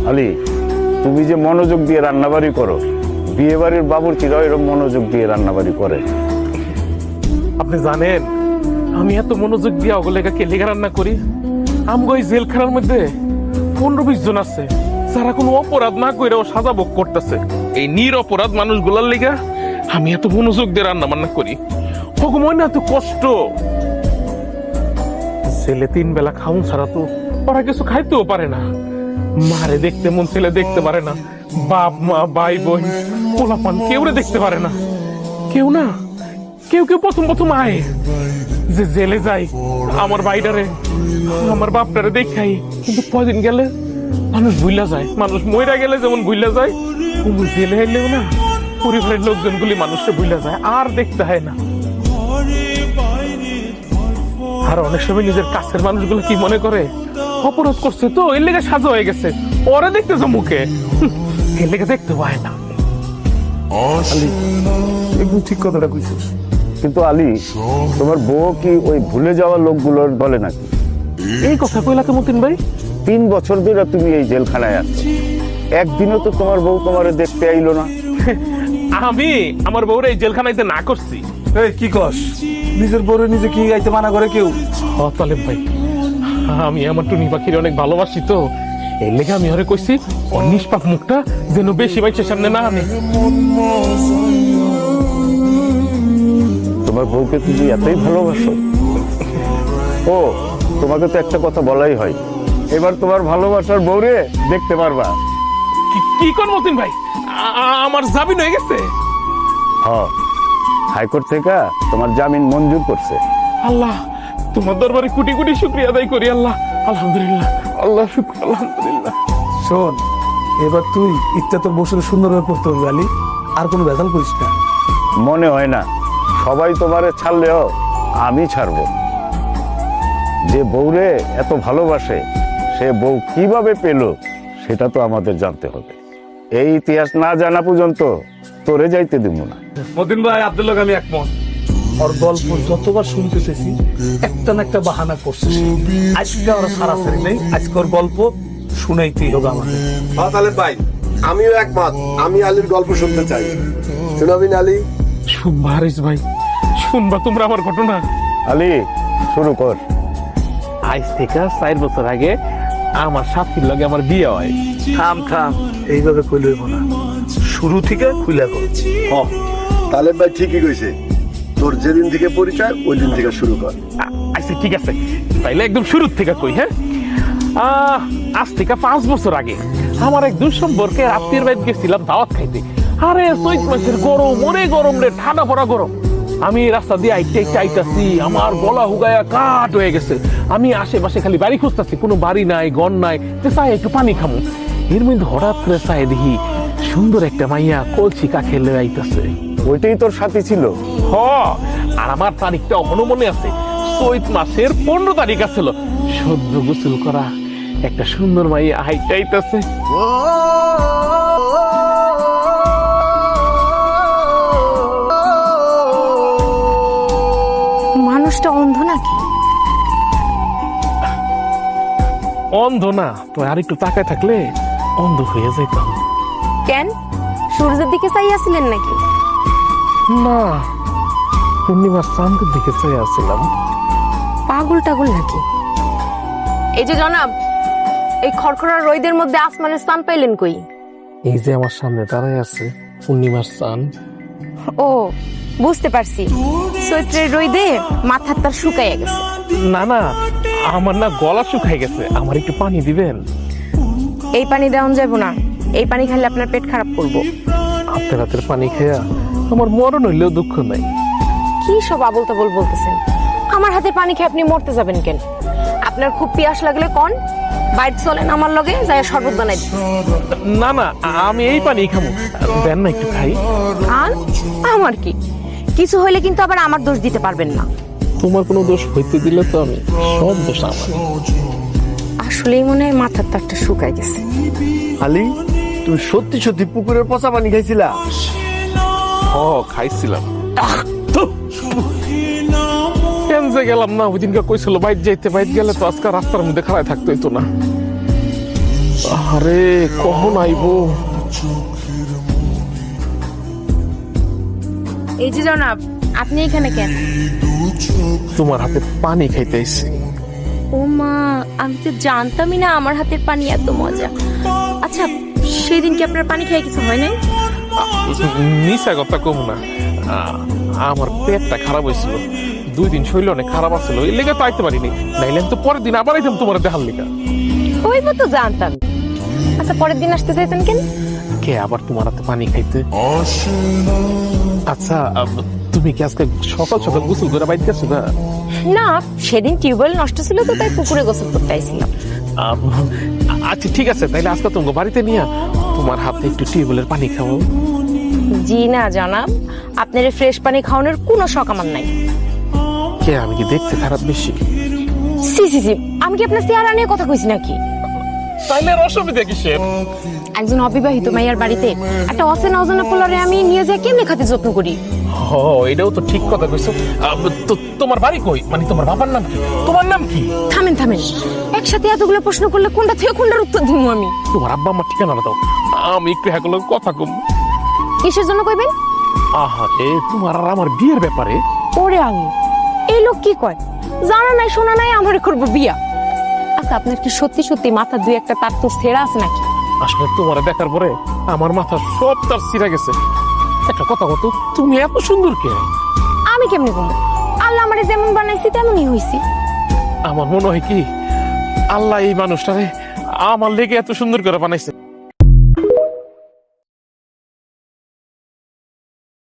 আলী, তুমি যে মনোযোগ দিয়ে রান্নাবাড়ি করো, বিয়ে বাড়ির বাবুর্চিরাও এরকম মনোযোগ দিয়ে রান্নাবাড়ি করে। আপনি জানেন আমি এত মনোযোগ দিয়ে অগলেখা কেলিগা রান্না করি? আমগো এই জেলখানার মধ্যে 15-20 জন আছে যারা কোনো অপরাধ না কইরাও সাজা ভোগ করতেছে। এই নিরপরাধ মানুষগুলার লিগা আমি এত মনোযোগ দিয়ে রান্না বান্না করি। ভগবান না এত কষ্ট, ছেলে 3 বেলা খাউন ছাড়া তো ওরা কিছু খাইতেও পারে না। মারে দেখতে মন ছেলে দেখতে পারে না, বাপ মা ভাই বোন পোলাপান কেউ দেখতে পারে না। কেউ না, কেউ কেউ প্রথম প্রথম আয় যে জেলে যাই আমার ভাইটারে আমার বাপটারে দেখাই, কিন্তু কয়দিন গেলে মানুষ ভুইলা যায়। মানুষ মইরা গেলে যেমন ভুইলা যায়, জেলে এলেও না পরিবারের লোকজনগুলি মানুষকে ভুইলা যায়, আর দেখতে হয় না। আর অনেক সময় নিজের কাছের মানুষগুলো কি মনে করে, অপরাধ করছে তো এর লেগে সাজা হয়ে গেছে, ওরা দেখতেছে মুখে, এর লেগে দেখতে পায় না। একদম ঠিক কথাটা কইছিস। কিন্তু আলী, তোমার বউ কি ওই ভুলে যাওয়া লোকগুলোর বলে নাকি? এই কথা কইলা তো মতিন ভাই? 3 বছর ধরে তুমি এই জেলখানায় আছো, একদিনও তো তোমার বউ তোমারে দেখতে আইলো না। আমি আমার বউরে এই জেলখানাইতে না করছি। এই কি কস? নিজের বউরে নিজে কি গাইতে মানা করে কেউ? তালেব ভাই, আমি আমার টুনি পাখির অনেক ভালোবাসি তো, এর লেগে আমি ওরে কইছি ওর নিষ্পাপ মুখটা যেন বেশি মানুষের সামনে না আনে। তোমার বউকে তুমি এতই ভালোবাসো? ও, তোমাকে তো একটা কথা বলাই হয়, এবার তোমার ভালোবাসার বউরে দেখতে পারবা। কি কোন মতিন ভাই, আমার জামিন হয়ে গেছে? হ্যাঁ, হাইকোর্ট থেকে তোমার জামিন মঞ্জুর করছে। আল্লাহ, তোমার দরবারে কোটি কোটি শুকরিয়া আদায় করি। আল্লাহ, আলহামদুলিল্লাহ, আল্লাহ শুকর, আলহামদুলিল্লাহ। শোন, এবার তুই ইচ্ছা তোর বসে সুন্দরভাবে পড়তে হবে আলী, আর কোনো ভেজাল করিস না। মনে হয় না সবাই তোমারে ছাড়লেও আমি ছাড়বো। যে বউরে এত ভালোবাসে সে বউ কিভাবে পেল সেটা তো আমাদের জানতে হবে। এই ইতিহাস না জানা পর্যন্ত তোরে যাইতে দিব না। মতিন ভাই, আব্দুল্লাহ আমি একমত। ওর গল্প যতবার শুনতে চেয়েছি একটা না একটা বাহানা করছে। আজকে ওরা সারাসারি নেই, আজকে ওর গল্প শুনাইতেই হবে আমাদের। তাহলে ভাই আমিও একমত, আমি আলীর গল্প শুনতে চাই। শুনাবিন আলী? শুনবা হারিস ভাই, শুনবা তোমরা আমার ঘটনা? আলী, শুরু কর। আজ থেকে 4 বছর আগে আমার সাথীর লগে আমার বিয়ে হয়। থাম থাম, এইভাবে কইলে হইব না, শুরু থেকে খুলে কর। তালেব ভাই ঠিকই কইছে, তোর যেদিন থেকে পরিচয় ওই দিন থেকে শুরু কর। আচ্ছা ঠিক আছে, তাইলে একদম শুরুর থেকে কই। হ্যাঁ, আজ থেকে 5 বছর আগে আমার এক দুঃসম্পর্কে আত্মীয়ের বাড়িতে গেছিলাম দাওয়াত খাইতে। আরে চৈত মাসের গরম, অনেক গরম রে, ঠান্ডা পড়া গরম। আমি রাস্তা দিয়ে আইতাছি, আমার গলা হুগায়া কাঠ হয়ে গেছে। আমি আশেপাশে খালি বাড়ি খুঁজতেছি, কোনো বাড়ি নাই, ঘর নাই, যে চাই একটু পানি খামু। এর মধ্যে হঠাৎ করে চাই দেখি সুন্দর একটা মাইয়া কলসি কাকে লয়ে আইতাছে। ওইটাই তোর সাথী ছিল? হ, আর আমার তারিখটা এখনো মনে আছে, চৈত মাসের 15 তারিখ আছিল। সদ্য গোসল করা একটা সুন্দর মাইয়া হাইটা আইতাছে। মানুষটা অন্ধ নাকি? অন্ধ না তো, আর একটু তাকায় থাকলে অন্ধ হয়ে যাইতাম। কেন, সূর্যের দিকে চাইয়াছিলেন নাকি? না, পূর্ণিমার চাঁদের দিকে চাই আসছিলাম। পাগল টাগল নাকি? এই যে জনাব, এই খড়খড়া রোদের মধ্যে আসমানের স্থান পাইলেন কই? এই যে আমার সামনে দাঁড়ায় আছে পূর্ণিমার চাঁদ। ও, বুঝতে পারছি, চৈত্রের রোদে মাথার তার শুকাইয়া গেছে। না না, আমার না গলা শুকাই গেছে, আমার একটু পানি দিবেন? এই পানি দেওয়া যাবো না, এই পানি খেলে আপনার পেট খারাপ করবো। আপনার হাতের পানি খেয়া আমার মরণ হইলেও দুঃখ নাই। কি সব আবল তাবল বলতেছেন? আমার হাতে পানি খেয়ে আপনি মরতে যাবেন কেন? আপনার খুব পিয়াস লাগলে কোন বাইট চলেন আমার লগে, যাই শরবত বানাই দিন। না না, আমি এই পানি খামু, দেন না একটু খাই। আর আমার কি কিছু হইলে কিন্তু আবার আমার দোষ দিতে পারবেন না। তোমার কোনো দোষ হইতে দিলে তো আমি সব দোষ আমার। আসলেই মনে হয় মাথার তারটা শুকাই গেছে। আলী, তুমি সত্যি সত্যি পুকুরের পচা পানি খাইছিলা? খাইছিলাম। কেন যে গেলাম না, ওই দিনকে কইছিল বাইক যাইতে, বাইক গেলে তো আজকে রাস্তার মধ্যে খাড়ায় থাকতে হইতো না। আরে কখন আইবো? এই যে জনাব, আপনি এখানে কেন? তোমার হাতে পানি খাইতে আইছি। ও মা, আমি তো জানতামই না আমার হাতের পানি এত মজা। আচ্ছা, সেদিন কি আপনার পানি খেয়ে কিছু হয় নাই? মিশা কথা কম না, আমার পেটটা খারাপ হয়েছিল, 2 দিন শরীর অনেক খারাপ আছিল, এই লেগে তো আইতে পারিনি, নাইলে আমি তো পরের দিন আবার আইতাম তোমার দেখার লেগা। ওই তো জানতাম। আচ্ছা, পরের দিন আসতে চাইতেন কেন? কে আবার তোমার হাতে পানি খাইতে? আচ্ছা, তুমি কি আজকে সকাল সকাল গোসল করে বাইতে গেছো না? না, সেদিন টিউবওয়েল নষ্ট ছিল তো তাই পুকুরে গোসল করতে আইছিলাম। আচ্ছা ঠিক আছে, তাইলে আজকে তোমাকে বাড়িতে নিয়ে তোমার হাতে একটু টিউবওয়েলের পানি খাওয়াও। জি না জনাব, আপনার ফ্রেশ পানি খাওয়ানোর কোনো শখ আমার নাই। কে, আমি কি দেখতে খারাপ বেশি? সি সি সি, আমি কি আপনার চেহারা নিয়ে কথা কইছি নাকি? তাইলে আর অসুবিধা কিসের? একজন অবিবাহিত মাইয়ার বাড়িতে একটা অচেনা অজানা পোলারে আমি নিয়ে যাই কেমনে খাতে যত্ন করি? ও, এটাও তো ঠিক কথা কইছো। তো তোমার বাড়ি কই? মানে তোমার বাবার নাম কি, তোমার নাম কি? থামেন থামেন, একসাথে এতগুলো প্রশ্ন করলে কোনটা থেকে কোনটার উত্তর দিব আমি? তোমার আব্বা আমার ঠিকানা দাও, আমি একটু হ্যাঁ কথা কম। কিসের জন্য কইবেন? আহারে, তোমার আর আমার বিয়ের ব্যাপারে। ওরে আমি, এই লোক কি কয়? জানা নাই শোনা নাই আমারে করবো বিয়া? আচ্ছা, আপনার কি সত্যি সত্যি মাথা 2-1টা তার তো ছেঁড়া আছে নাকি? আসলে তোমার দেখার পরে আমার মাথা সব তার ছিঁড়ে গেছে। একটা কথা কত, তুমি এত সুন্দর কে? আমি কেমনে কমবো? আল্লাহ আমারে যেমন বানাইছি তেমনই হইছি। আমার মনে হয় কি, আল্লাহ এই মানুষটারে আমার লেগে এত সুন্দর করে বানাইছে।